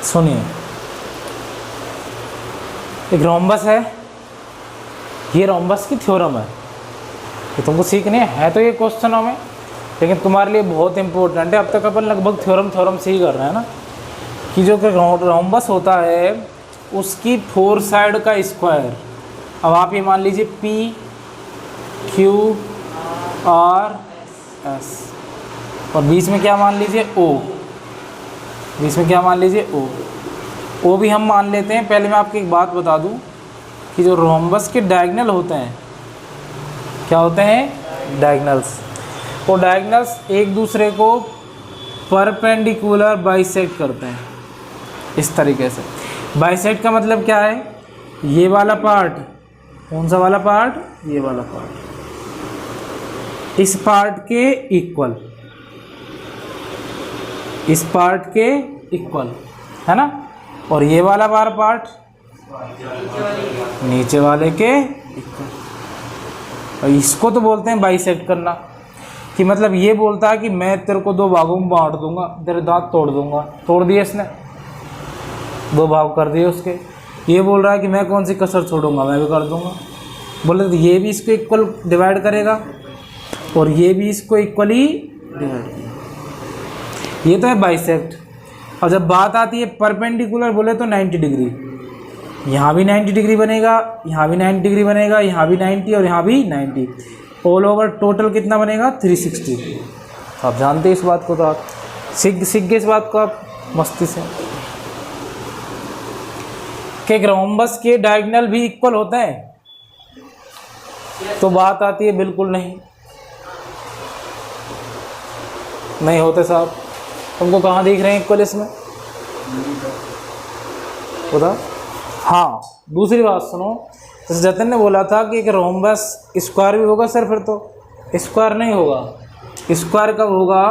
सुनिए, एक रोम्बस है, ये रोम्बस की थ्योरम है, ये तुमको सीखने है तो ये क्वेश्चनों में, लेकिन तुम्हारे लिए बहुत इंपॉर्टेंट है। अब तक अपन लगभग थ्योरम से ही कर रहे हैं ना, कि जो रोम्बस होता है उसकी 4 साइड का स्क्वायर। अब आप ये मान लीजिए P Q R S और बीच में क्या मान लीजिए O, बीच में क्या मान लीजिए O भी हम मान लेते हैं। पहले मैं आपको एक बात बता दूं कि जो रोम्बस के डायगोनल होते हैं, क्या होते हैं? डायगोनल्स। और डायगोनल्स एक दूसरे को परपेंडिकुलर बाइसेक्ट करते हैं इस तरीके से। बाइसेक्ट का मतलब क्या है? ये वाला पार्ट, कौन सा वाला पार्ट? ये वाला पार्ट इस पार्ट के इक्वल, इस पार्ट के इक्वल है ना, और ये वाला बार पार्ट नीचे वाले के इक्वल। और इसको तो बोलते हैं बाइसेक्ट करना, कि मतलब ये बोलता है कि मैं तेरे को 2 भागों में बांट दूंगा, तेरे दांत तोड़ दूंगा। तोड़ दिए इसने, 2 भाग कर दिए उसके। ये बोल रहा है कि मैं कौन सी कसर छोड़ूंगा, मैं भी कर दूंगा। बोले तो ये भी इसको इक्वल डिवाइड करेगा और ये भी इसको इक्वली डिवाइड करेगा। ये तो है बाइसेक्ट। और जब बात आती है परपेंडिकुलर, बोले तो 90 डिग्री, यहाँ भी 90 डिग्री बनेगा, यहाँ भी 90 डिग्री बनेगा, यहाँ भी 90 और यहाँ भी 90। ऑल ओवर टोटल कितना बनेगा? 360। आप जानते हैं इस बात को, तो आप सीख गए इस बात को आप मस्ती से। कि रोम्बस के डायगोनल भी इक्वल होते हैं? तो बात आती है बिल्कुल नहीं, नहीं होते साहब। तुमको कहाँ दिख रहे हैं इक्वल इसमें? बता। हाँ, दूसरी बात सुनो, जैसे जतिन ने बोला था कि एक रोम्बस स्क्वायर भी होगा सर, फिर तो स्क्वायर नहीं होगा। स्क्वायर कब होगा?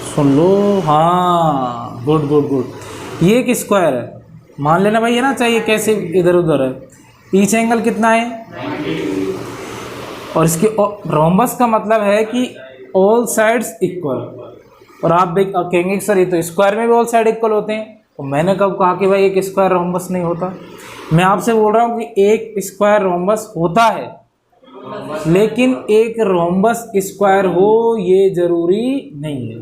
सुन लो, हाँ, गुड गुड गुड। ये एक स्क्वायर है, मान लेना भाई, है ना, चाहिए कैसे इधर उधर है। ईच एंगल कितना है? 90। और इसके रोम्बस का मतलब है कि ऑल साइड्स इक्वल। और आप कहेंगे कि सर ये तो स्क्वायर में भी ऑल साइड इक्वल होते हैं। तो मैंने कब कहा कि भाई एक स्क्वायर रोम्बस नहीं होता? मैं आपसे बोल रहा हूँ कि एक स्क्वायर रोम्बस होता है, लेकिन एक रोम्बस स्क्वायर हो ये जरूरी नहीं है,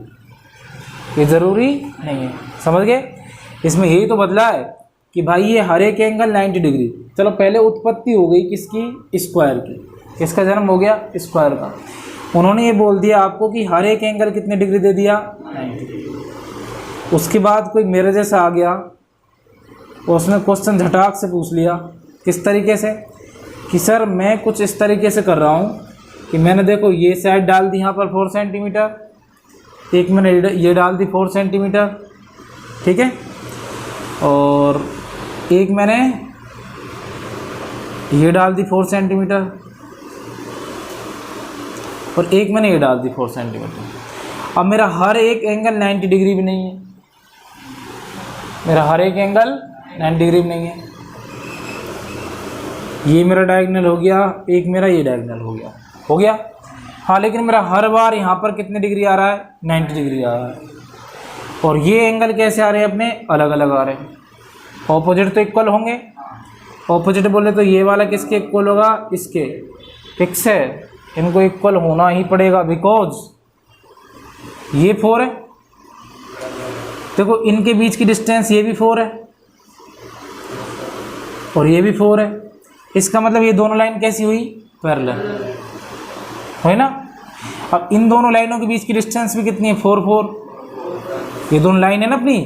ये जरूरी नहीं है। समझ गए? इसमें यही तो बदला है कि भाई ये हर एक एंगल 90 डिग्री। चलो पहले उत्पत्ति हो गई किसकी? स्क्वायर की। किसका जन्म हो गया? स्क्वायर का। उन्होंने ये बोल दिया आपको कि हर एक एंगल कितने डिग्री दे दिया? 90। उसके बाद कोई मेरे जैसा आ गया, उसने क्वेश्चन झटाक से पूछ लिया। किस तरीके से? कि सर मैं कुछ इस तरीके से कर रहा हूँ कि मैंने देखो ये साइड डाल दी यहाँ पर 4 सेंटीमीटर, एक मैंने ये डाल दी 4 सेंटीमीटर, ठीक है, और एक मैंने ये डाल दी 4 सेंटीमीटर, और एक मैंने ये डाल दी 4 सेंटीमीटर। अब मेरा हर एक एंगल 90 डिग्री भी नहीं है, मेरा हर एक एंगल 90 डिग्री भी नहीं है। ये मेरा डायगोनल हो गया, एक मेरा ये डायगोनल हो गया। हाँ, लेकिन मेरा हर बार यहाँ पर कितने डिग्री आ रहा है? 90 डिग्री आ रहा है। और ये एंगल कैसे आ रहे हैं? अपने अलग अलग आ रहे हैं। ऑपोजिट तो इक्वल होंगे। ऑपोजिट बोले तो ये वाला किसके इक्वल होगा? इसके। फिक्स है, इनको इक्वल होना ही पड़ेगा, बिकॉज ये 4 है। देखो इनके बीच की डिस्टेंस ये भी 4 है और ये भी 4 है। इसका मतलब ये दोनों लाइन कैसी हुई? पैरेलल है ना। अब इन दोनों लाइनों के बीच की डिस्टेंस भी कितनी है? 4 4। ये दोनों लाइन है ना अपनी,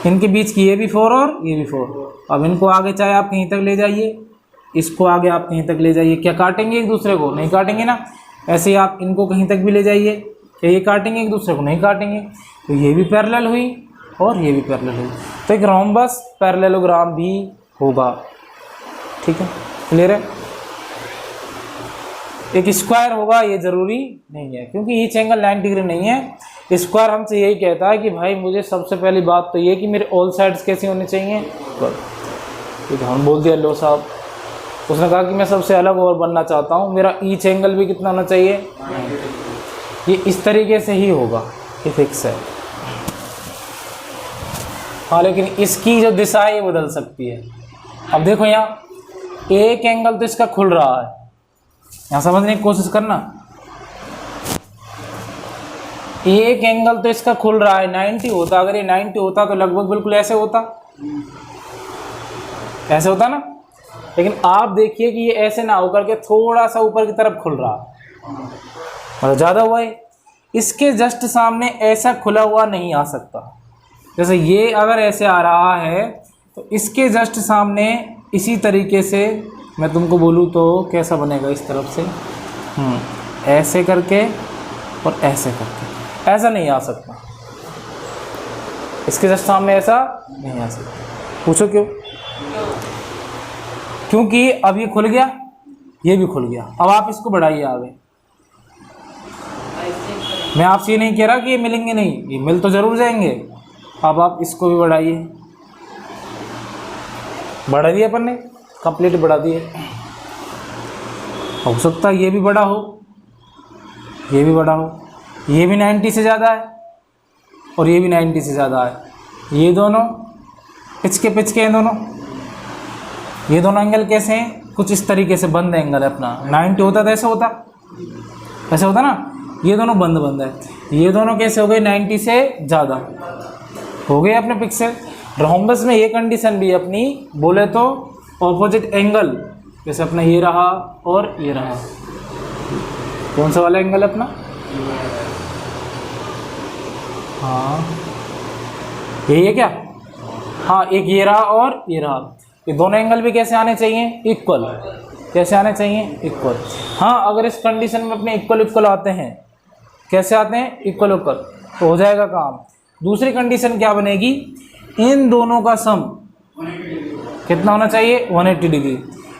इनके बीच की ये भी 4 और ये भी 4। अब इनको आगे चाहे आप कहीं तक ले जाइए, इसको आगे आप कहीं तक ले जाइए, क्या काटेंगे एक दूसरे को? नहीं काटेंगे ना। ऐसे ही आप इनको कहीं तक भी ले जाइए, क्या ये काटेंगे एक दूसरे को? नहीं काटेंगे। तो ये भी पैरेलल हुई और ये भी पैरेलल हुई। तो एक रोम्बस पैरेललोग्राम भी होगा, ठीक है, क्लियर है। एक स्क्वायर होगा ये जरूरी नहीं है, क्योंकि ईच एंगल 90 डिग्री नहीं है। स्क्वायर हमसे यही कहता है कि भाई मुझे सबसे पहली बात तो ये कि मेरे ऑल साइड्स कैसे होने चाहिए? ठीक है, हम बोल दिया लो साहब। उसने कहा कि मैं सबसे अलग और बनना चाहता हूँ, मेरा ईच एंगल भी कितना होना चाहिए? ये इस तरीके से ही होगा, ये फिक्स है। हाँ, लेकिन इसकी जो दिशा है ये बदल सकती है। अब देखो यहाँ एक एंगल तो इसका खुल रहा है, यहाँ समझने की कोशिश करना। एक एंगल तो इसका खुल रहा है, 90 होता, अगर ये 90 होता तो लगभग बिल्कुल ऐसे होता, ऐसे होता ना। लेकिन आप देखिए कि ये ऐसे ना होकर के थोड़ा सा ऊपर की तरफ खुल रहा है, मतलब ज़्यादा हुआ है। इसके जस्ट सामने ऐसा खुला हुआ नहीं आ सकता। जैसे ये अगर ऐसे आ रहा है तो इसके जस्ट सामने इसी तरीके से मैं तुमको बोलूँ तो कैसा बनेगा, इस तरफ से ऐसे करके और ऐसे करके, ऐसा नहीं आ सकता। इसके जस्ट सामने ऐसा नहीं आ सकता। पूछो क्यों? क्योंकि अब ये खुल गया, ये भी खुल गया। अब आप इसको बढ़ाइए आगे। मैं आपसे ये नहीं कह रहा कि ये मिलेंगे नहीं, ये मिल तो जरूर जाएंगे। अब आप इसको भी बढ़ाइए, बढ़ा दिए अपन ने, कंप्लीट बढ़ा दिए। हो सकता है ये भी बड़ा हो, ये भी बड़ा हो, ये भी 90 से ज़्यादा है और ये भी 90 से ज़्यादा है। ये दोनों पिचके हैं दोनों। ये दोनों एंगल कैसे हैं? कुछ इस तरीके से बंद एंगल है अपना। 90 होता तो ऐसे होता, ऐसे होता ना। ये दोनों बंद है। ये दोनों कैसे हो गए? 90 से ज़्यादा हो गए अपने पिक्सल। रोम्बस में ये कंडीशन भी अपनी बोले तो ऑपोजिट एंगल, जैसे अपना ये रहा और ये रहा। कौन सा वाला एंगल अपना? हाँ, यही है क्या? हाँ, एक ये रहा और ये रहा। ये दोनों एंगल भी कैसे आने चाहिए? इक्वल। कैसे आने चाहिए? इक्वल। हाँ, अगर इस कंडीशन में अपने इक्वल आते हैं, कैसे आते हैं? इक्वल, तो हो जाएगा काम। दूसरी कंडीशन क्या बनेगी? इन दोनों का सम कितना होना चाहिए? 180 डिग्री।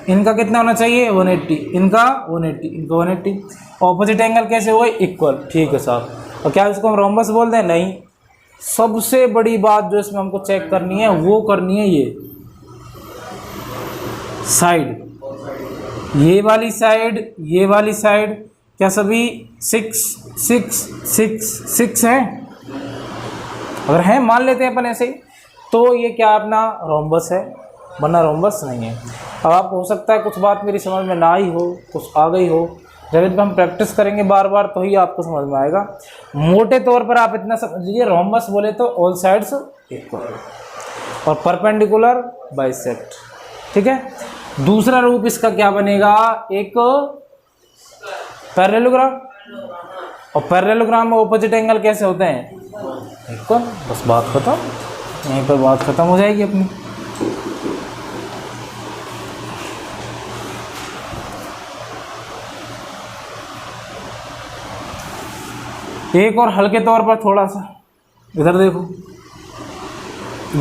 इनका कितना होना चाहिए? 180। इनका 180, इनका 180। ऑपोजिट एंगल कैसे हुए? इक्वल। ठीक है साहब। और क्या इसको हम रोम्बस बोलते हैं? नहीं। सबसे बड़ी बात जो इसमें हमको चेक करनी है वो करनी है ये साइड, ये वाली साइड क्या सभी 6 है? अगर है, मान लेते हैं अपन ऐसे ही, तो ये क्या अपना रोम्बस है, वरना रोम्बस नहीं है। अब आपको हो सकता है कुछ बात मेरी समझ में ना आई हो, कुछ आ गई हो। जब इस पर हम प्रैक्टिस करेंगे बार बार तो ही आपको समझ में आएगा। मोटे तौर पर आप इतना समझ लीजिए, रोम्बस बोले तो ऑल साइड्स इक्वल और परपेंडिकुलर बाइसेक्ट। ठीक है। दूसरा रूप इसका क्या बनेगा? एक पैरेललोग्राम। और पैरेललोग्राम में ऑपोजिट एंगल कैसे होते हैं? इक्वल। बस बात खत्म, यहीं पर बात खत्म हो जाएगी अपनी। एक और हल्के तौर पर थोड़ा सा इधर देखो,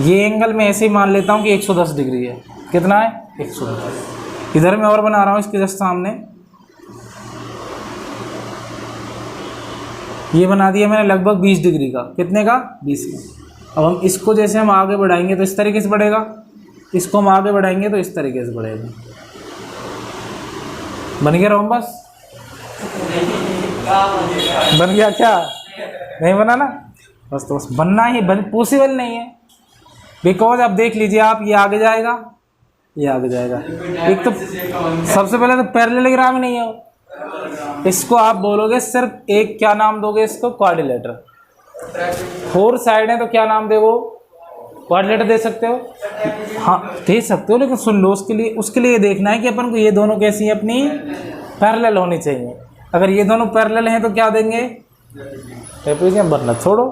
ये एंगल मैं ऐसे ही मान लेता हूँ कि 110 डिग्री है। कितना है? 110। इधर मैं और बना रहा हूँ इसके जस्ट सामने, ये बना दिया मैंने लगभग 20 डिग्री का। कितने का? 20 का। अब हम इसको जैसे हम आगे बढ़ाएंगे तो इस तरीके से बढ़ेगा, इसको हम आगे बढ़ाएंगे तो इस तरीके से बढ़ेगा। बन गया रोम्बस? बन गया क्या? नहीं बना ना? बस तो बस बनना ही पॉसिबल नहीं है, बिकॉज अब देख लीजिए आप, ये आगे जाएगा, ये आगे जाएगा। एक तो सबसे पहले तो पैरेललोग्राम ही नहीं है। इसको आप बोलोगे सिर्फ एक, क्या नाम दोगे इसको? क्वाड्रिलेटरल। 4 साइड है तो क्या नाम दे? वो क्वाड्रिलेटरल दे सकते हो। हाँ, दे सकते हो, लेकिन सुन लो, उसके लिए देखना है कि अपन को ये दोनों कैसी हैं, अपनी पैरेलल होनी चाहिए। अगर ये दोनों पैरेलल हैं तो क्या देंगे? ट्रेपेजियम। बनना छोड़ो,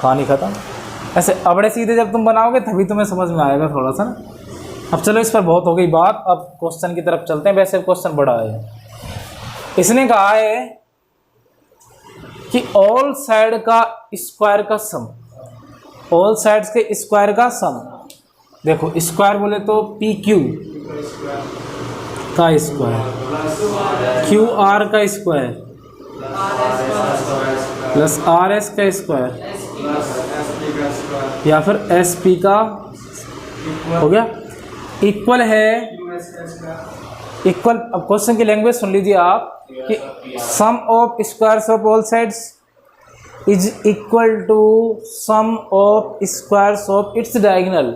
कहानी खत्म। ऐसे अबड़े सीधे जब तुम बनाओगे तभी तुम्हें समझ में आएगा थोड़ा सा ना। अब चलो, इस पर बहुत हो गई बात, अब क्वेश्चन की तरफ चलते हैं। वैसे क्वेश्चन बड़ा है। इसने कहा है कि ऑल साइड का स्क्वायर का सम, ऑल साइड्स के स्क्वायर का सम। देखो, स्क्वायर बोले तो पी क्यू का स्क्वायर, क्यू आर का स्क्वायर प्लस आर एस का स्क्वायर, या फिर एस पी का हो गया, इक्वल है इक्वल, अब क्वेश्चन की लैंग्वेज सुन लीजिए आप कि sum of squares of all sides is equal to sum of squares of its diagonal,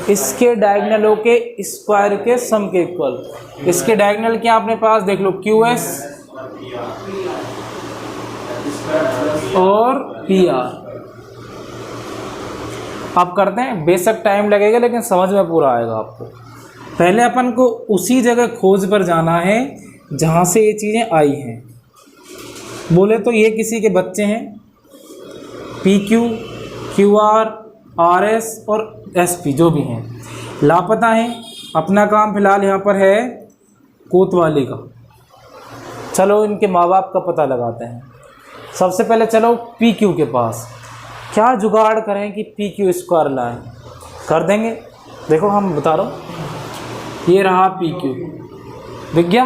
इसके डायगोनलों के स्क्वायर के सम के इक्वल। इसके डायगोनल क्या अपने पास देख लो, क्यू एस और पी आर। अब करते हैं, बेशक टाइम लगेगा लेकिन समझ में पूरा आएगा आपको। पहले अपन को उसी जगह खोज पर जाना है जहाँ से ये चीज़ें आई हैं। बोले तो ये किसी के बच्चे हैं, P Q, Q R, R S और एस पी जो भी हैं, लापता हैं। अपना काम फिलहाल यहाँ पर है कोतवाली का। चलो इनके माँ बाप का पता लगाते हैं। सबसे पहले चलो पी क्यू के पास, क्या जुगाड़ करें कि पी क्यू स्क्वायर लाएँ। कर देंगे, देखो हम बता रहा हूँ। ये रहा पी क्यू, दिख गया?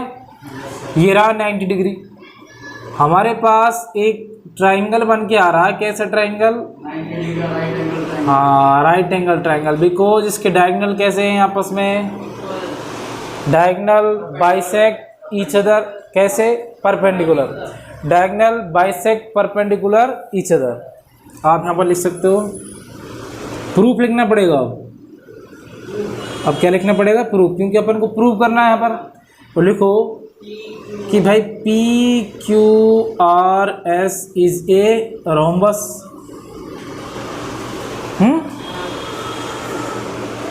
ये रहा 90 डिग्री। हमारे पास एक ट्राइंगल बन के आ रहा है। कैसा ट्राइंगल? हाँ, राइट एंगल ट्राइंगल। बिकॉज इसके डायगोनल कैसे हैं आपस में? Diagonal bisect each other. कैसे? Perpendicular. Diagonal bisect perpendicular each other. आप यहाँ पर लिख सकते हो, प्रूफ लिखना पड़ेगा। अब क्या लिखना पड़ेगा? प्रूफ, क्योंकि अपन को प्रूव करना है यहाँ पर। तो लिखो कि भाई P Q R S is a rhombus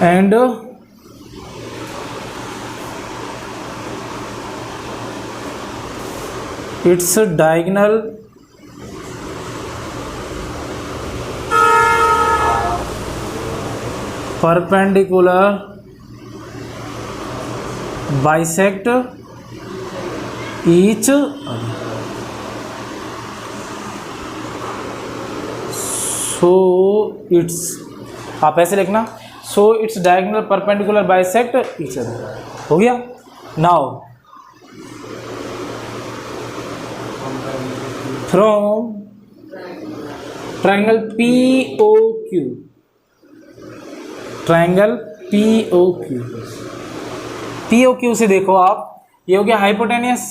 and its diagonal perpendicular bisect each other. So it's, आप ऐसे लिखना, so its diagonal perpendicular bisect each other। हो गया? Now from triangle POQ, triangle POQ, POQ से देखो आप, ये हो गया हाइपोटेनियस,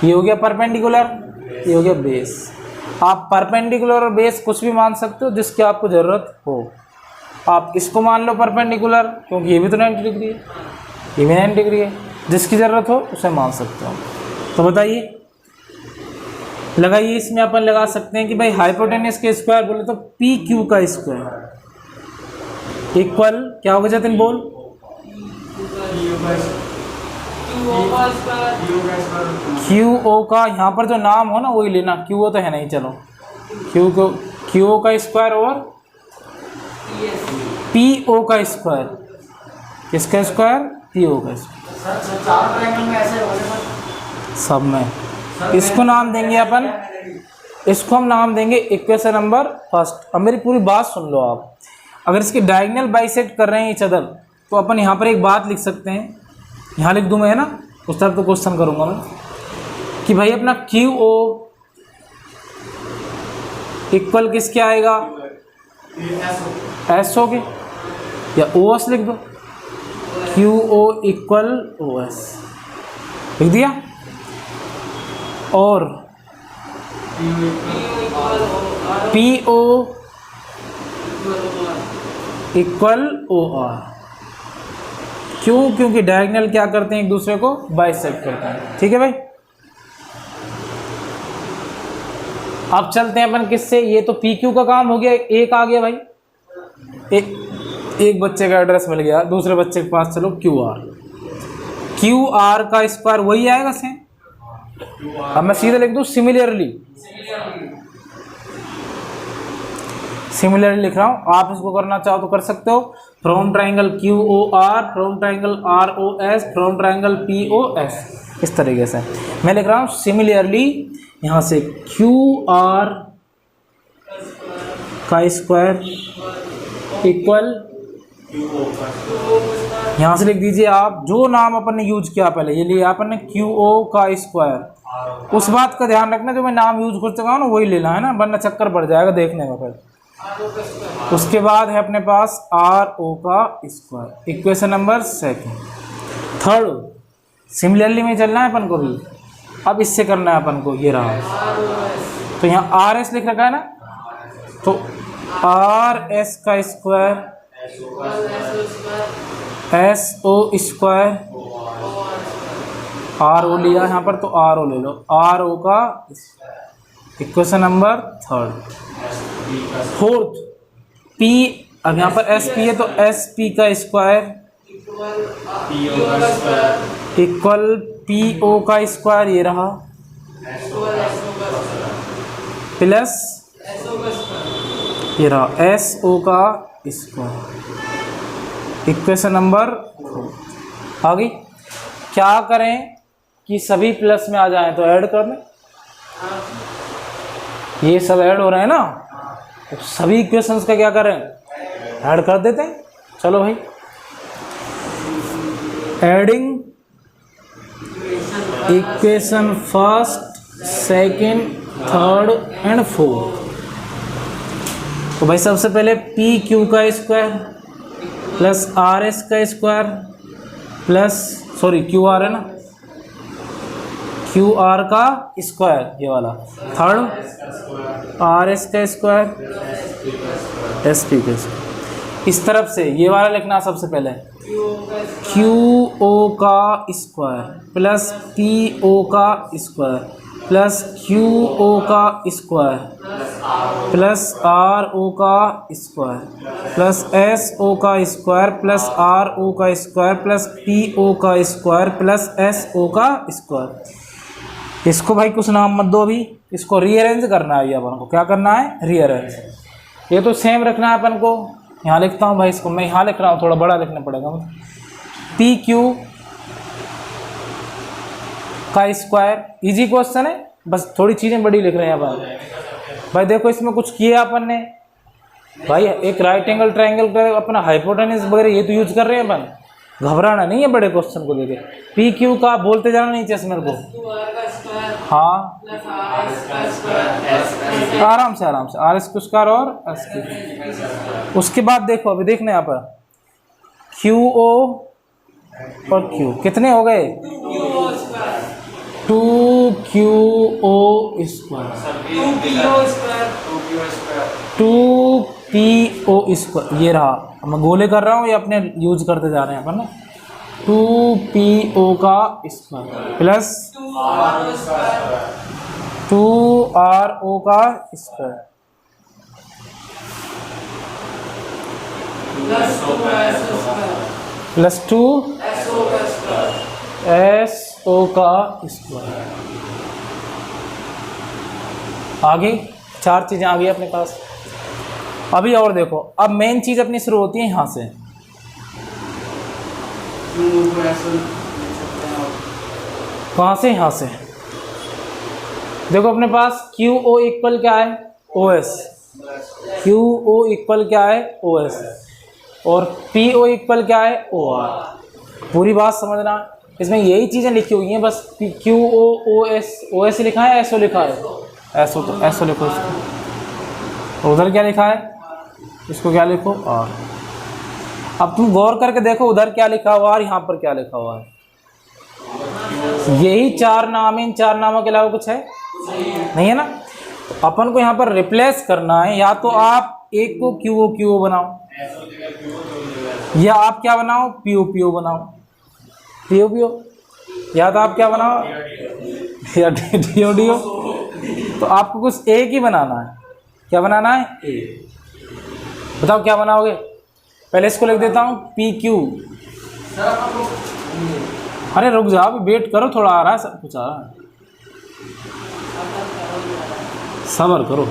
ये हो गया परपेंडिकुलर, ये हो गया बेस। आप परपेंडिकुलर और बेस कुछ भी मान सकते हो जिसकी आपको ज़रूरत हो। आप इसको मान लो परपेंडिकुलर, क्योंकि ये भी तो 90 डिग्री है, ये भी 90 डिग्री है। जिसकी ज़रूरत हो उसे मान सकते हो। तो बताइए, लगाइए। इसमें अपन लगा सकते हैं कि भाई हाइपोटेनियस के स्क्वायर बोले तो PQ का स्क्वायर इक्वल क्या होगा जतिन? बोल। QO का यहाँ पर जो नाम हो ना वही लेना। QO तो है नहीं, चलो QO का स्क्वायर और PO का स्क्वायर। किसका स्क्वायर? PO का स्क्वायर। सब में इसको नाम देंगे अपन, इसको हम नाम देंगे इक्वेशन नंबर फर्स्ट। अब मेरी पूरी बात सुन लो आप। अगर इसके डायगोनल बाइसेक्ट कर रहे हैं ईच अदर, तो अपन यहाँ पर एक बात लिख सकते हैं, यहाँ लिख दूँ मैं, है ना? उस तरफ तो क्वेश्चन करूँगा मैं कि भाई अपना QO इक्वल किसके आएगा? SO के, या OS लिख दो। QO इक्वल OS लिख दिया। और PO इक्वल OR। क्यों? क्योंकि डायगोनल क्या करते हैं? एक दूसरे को बाइसेक्ट करते हैं। ठीक है भाई? अब चलते हैं अपन किससे। ये तो PQ का काम हो गया, एक आ गया भाई, एक बच्चे का एड्रेस मिल गया। दूसरे बच्चे के पास चलो QR का स्क्वायर वही आएगा सेम। अब मैं सीधे लिख दूं सिमिलरली लिख रहा हूं। आप इसको करना चाहो तो कर सकते हो। From triangle QOR, from triangle ROS, from triangle POS, इस तरीके से मैं लिख रहा हूं। सिमिलरली यहाँ से QR का स्क्वायर इक्वल, यहाँ से लिख दीजिए आप जो नाम अपन ने यूज किया पहले, ये लिया अपन ने QO का स्क्वायर। उस बात का ध्यान रखना जो मैं नाम यूज कर चुका हूँ ना वही लेना है ना, वरना चक्कर पड़ जाएगा देखने में फिर। उसके बाद है अपने पास RO का square, equation number second. Third similarly में चलना है अपन को भी। अब इससे करना है अपन को, ये रहा। तो यहाँ आर एस लिख रखा है ना, तो आर एस का square S O square, R O लिया यहाँ पर तो आर ओ ले लो, आर ओ का equation number third. Fourth P, अब यहाँ पर एस पी है तो एस पी का स्क्वायर इक्वल पी ओ का स्क्वायर, ये रहा, प्लस ये रहा एस ओ का स्क्वायर, इक्वेशन नंबर आ गई। क्या करें कि सभी प्लस में आ जाएं तो ऐड कर दें, ये सब ऐड हो रहे हैं ना, तो सभी इक्वेशंस का क्या करें, ऐड कर देते हैं। चलो भाई, adding equation first, second, third and fourth. तो भाई सबसे पहले पी क्यू का स्क्वायर प्लस आर एस का square plus, sorry Q R है ना, क्यू आर का स्क्वायर ये वाला, थर्ड आर एस का स्क्वायर एस पी का स्क्वायर। इस तरफ से ये वाला लिखना सबसे पहले, क्यू ओ का स्क्वायर प्लस पी ओ का स्क्वायर प्लस क्यू ओ का स्क्वायर प्लस आर ओ का स्क्वायर प्लस एस ओ का स्क्वायर प्लस आर ओ का स्क्वायर प्लस पी ओ का स्क्वायर प्लस एस ओ का स्क्वायर। इसको भाई कुछ नाम मत दो अभी, इसको रीअरेंज करना है। ये अपन को क्या करना है, रीअरेंज। ये तो सेम रखना है अपन को। यहाँ लिखता हूँ भाई, इसको मैं यहाँ लिख रहा हूँ, थोड़ा बड़ा लिखना पड़ेगा मुझे। पी क्यू का स्क्वायर, इजी क्वेश्चन है, बस थोड़ी चीज़ें बड़ी लिख रहे हैं अपन। भाई देखो इसमें कुछ किया अपन ने, भाई एक राइट एंगल ट्रायंगल का अपना हाइपोटेनस वगैरह ये तो यूज कर रहे हैं अपन, घबराना नहीं है बड़े क्वेश्चन को देखे। पी क्यू का बोलते जाना नहीं चाहिए मेरे को, हाँ आराम से आराम से, आर एस क्यू स्क्वायर और एस क्यू। उसके बाद देखो अभी देखना यहाँ पर क्यू ओ और क्यू कितने हो गए, 2 Q O square 2 P O square, ये रहा। मैं गोले कर रहा हूँ, ये अपने यूज करते जा रहे हैं अपन ना। 2 पी ओ का स्क्वायर प्लस 2 आर ओ का स्क्वायर प्लस 2 एस ओ का स्क्वायर। आगे 4 चीजें आ गई अपने पास। अभी और देखो, अब मेन चीज अपनी शुरू होती है यहाँ से, कहाँ से, यहाँ से। देखो अपने पास क्यू ओ इक्वल क्या है, O S, Q O equal क्या है, ओ एस, और पी ओ इक्वल क्या है, ओ आर। पूरी बात समझना, इसमें यही चीज़ें लिखी हुई हैं, bus Q O O S लिखा है, एस ओ लिखा है, एस ओ तो एस ओ लिखो इसको, उधर क्या लिखा है, इसको क्या लिखो, आर। अब तुम गौर करके देखो उधर क्या लिखा हुआ है, यहाँ पर क्या लिखा हुआ है। यही 4 नाम है, इन 4 नामों के अलावा कुछ है नहीं है ना। तो अपन को यहाँ पर रिप्लेस करना है, या तो आप एक को क्यू ओ बनाओ, या आप क्या बनाओ, पी ओ बनाओ, पी ओ, या तो आप क्या बनाओ, या डी ओ। तो आपको कुछ एक ही बनाना है। क्या बनाना है, ए। बताओ क्या बनाओगे। पहले इसको लिख देता हूँ पी क्यू। अरे रुक जाओ, वेट करो, थोड़ा आ रहा है, सब कुछ आ रहा है, सब्र करो।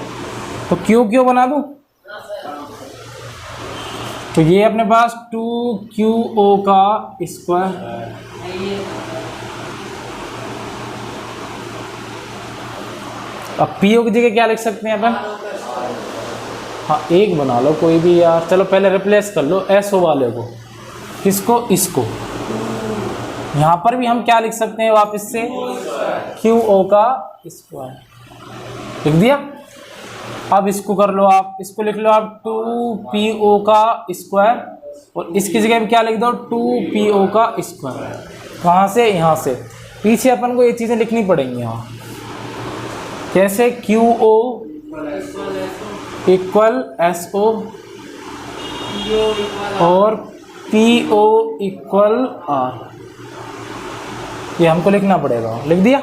तो क्यू बना दूँ, तो ये अपने पास 2 क्यू ओ का स्क्वायर अब पी ओ की जगह क्या लिख सकते हैं अपन, हाँ एक बना लो कोई भी यार। चलो पहले रिप्लेस कर लो एस ओ वाले को, किसको, इसको। यहाँ पर भी हम क्या लिख सकते हैं वापस से, क्यू ओ का स्क्वायर लिख दिया। अब इसको कर लो आप, इसको लिख लो आप 2 पी ओ का स्क्वायर, और इसकी जगह क्या लिख दो, 2 पी ओ का स्क्वायर। कहाँ से, यहाँ से। पीछे अपन को ये चीज़ें लिखनी पड़ेंगी यहाँ, कैसे, Q O equal S O और पी ओ इक्वल आर, ये हमको लिखना पड़ेगा। लिख दिया।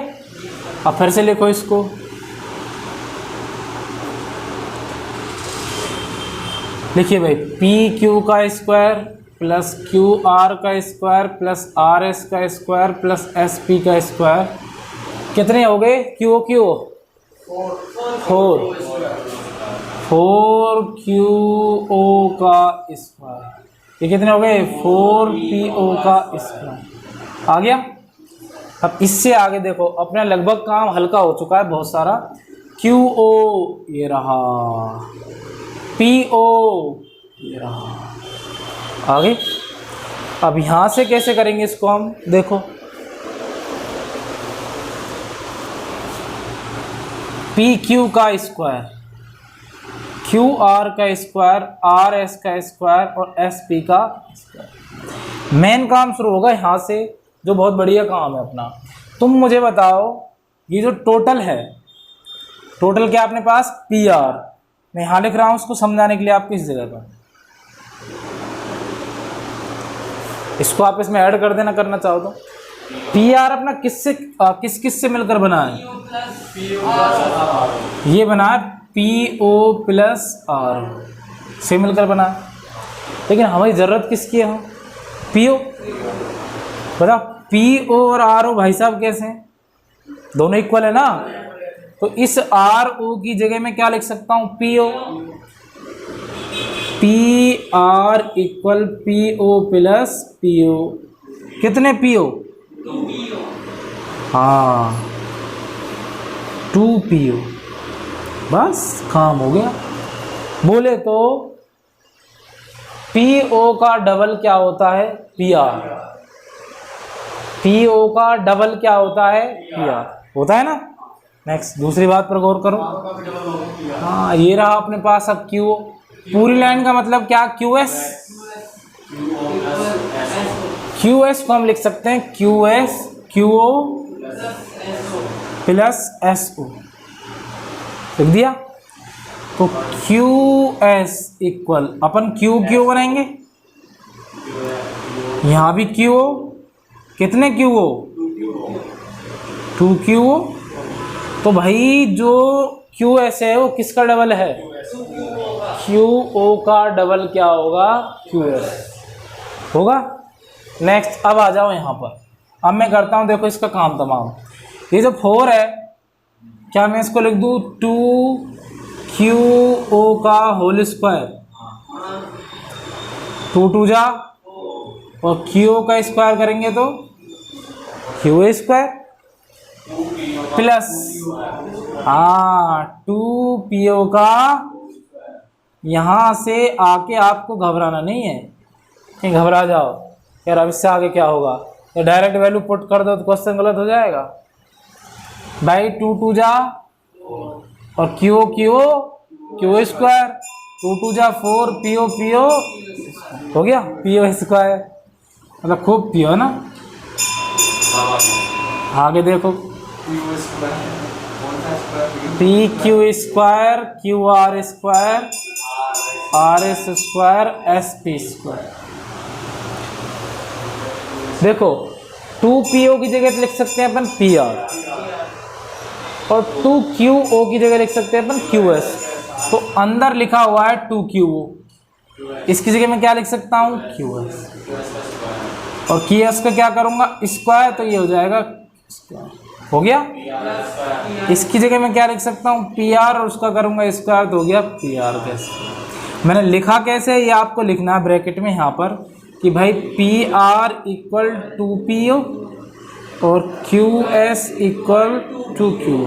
अब फिर से लिखो इसको, लिखिए भाई, पी क्यू का स्क्वायर प्लस क्यू आर का स्क्वायर प्लस आर एस का स्क्वायर प्लस एस पी का स्क्वायर कितने हो गए, क्यू क्यू 4 क्यू ओ का स्क्वायर, ये कितने हो गए 4 पी ओ का स्क्वायर। आ गया। अब इससे आगे देखो, अपना लगभग काम हल्का हो चुका है बहुत सारा। क्यू ओ ये रहा, पी ओ ये रहा, आगे। अब यहां से कैसे करेंगे इसको हम, देखो पी क्यू का स्क्वायर, क्यू आर का स्क्वायर, आर एस का स्क्वायर और एस पी का स्क्वायर। मेन काम शुरू होगा यहाँ से, जो बहुत बढ़िया काम है अपना। तुम मुझे बताओ, ये जो टोटल है, टोटल क्या अपने पास, पी आर, मैं यहाँ लिख रहा हूँ उसको समझाने के लिए आपको इस जगह पर। इसको आप इसमें ऐड कर देना, करना चाहो तो। पी आर अपना किससे किस किस से मिलकर बना है, ये बना है पी ओ प्लस आर से मिलकर बना है। लेकिन हमारी ज़रूरत किसकी है, पी ओ। बता, पी ओ और आर ओ भाई साहब कैसे हैं, दोनों इक्वल है ना। तो इस आर ओ की जगह में क्या लिख सकता हूँ, P O. P R equal P O plus P O. कितने पी ओ, हाँ 2 पी ओ। बस काम हो गया। बोले तो पी ओ का डबल क्या होता है, पी आर। पी ओ का डबल क्या होता है, पी आर होता है ना। नेक्स्ट दूसरी बात पर गौर करो। हाँ ये रहा अपने पास अब क्यू ओ। पूरी लाइन का मतलब क्या, क्यू एस। क्यू एस को हम लिख सकते हैं Q S Q O plus S O, लिख दिया। तो क्यू एस इक्वल अपन क्यू क्यू बनाएंगे, यहां भी क्यू ओ, कितने क्यू ओ, 2 क्यू ओ। तो भाई जो क्यू एस है वो किसका डबल है, क्यू ओ का डबल क्या होगा, क्यू एस होगा। नेक्स्ट अब आ जाओ यहाँ पर। अब मैं करता हूँ, देखो इसका काम तमाम। ये जो 4 है, क्या मैं इसको लिख दूँ 2 क्यू ओ का होल स्क्वायर, 2 2 जा, और क्यू ओ का स्क्वायर करेंगे तो Q A square plus 2 P O का। यहाँ से आके आपको घबराना नहीं है, कहीं घबरा जाओ यार अब इससे आगे क्या होगा, या डायरेक्ट वैल्यू पुट कर दो तो क्वेश्चन गलत हो जाएगा भाई। 2 2 जा, और क्यू क्यू स्क्वायर, 2 2 जा 4 पी ओ हो गया, पी ओ स्क्वायर। मतलब खूब पी ओ ना। आगे देखो, P Q square Q R square R S square S P square. देखो 2 पी ओ की जगह लिख सकते हैं अपन पी आर, और 2 क्यू ओ की जगह लिख सकते हैं अपन क्यू एस। तो अंदर लिखा हुआ है 2 क्यू ओ, इसकी जगह मैं क्या लिख सकता हूँ, क्यू एस। और क्यू एस का क्या करूँगा, स्क्वायर, तो ये हो जाएगा स्क्वायर, हो गया। इसकी जगह मैं क्या लिख सकता हूँ, पी आर, और उसका करूँगा स्क्वायर, तो हो गया पी आर। कैसे मैंने लिखा, कैसे ये आपको लिखना है ब्रैकेट में यहाँ पर कि भाई P R equal 2 P O और क्यू एस इक्वल 2 क्यू,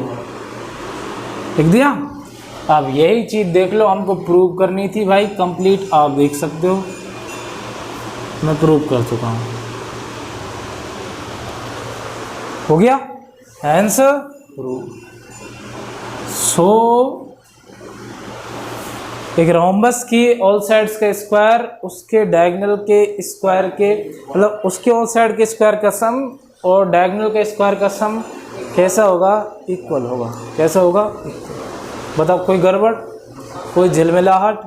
लिख दिया। अब यही चीज़ देख लो, हमको प्रूव करनी थी भाई कंप्लीट। आप देख सकते हो मैं प्रूव कर चुका हूँ, हो गया आंसर प्रूव। सो एक रोम्बस की ऑल साइड्स का स्क्वायर उसके डायगोनल के स्क्वायर के मतलब उसके ऑल साइड के स्क्वायर का सम और डायगोनल के स्क्वायर का सम कैसा होगा? इक्वल होगा। कैसा होगा? इक्वल। बताओ कोई गड़बड़, कोई झिलमिलाहट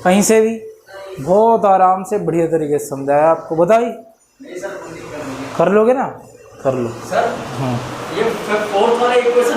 कहीं से भी? बहुत आराम से बढ़िया तरीके से समझाया आपको। बताइए कर लोगे ना? कर लो सर। हाँ ये फोर्थ वाला इक्वेशन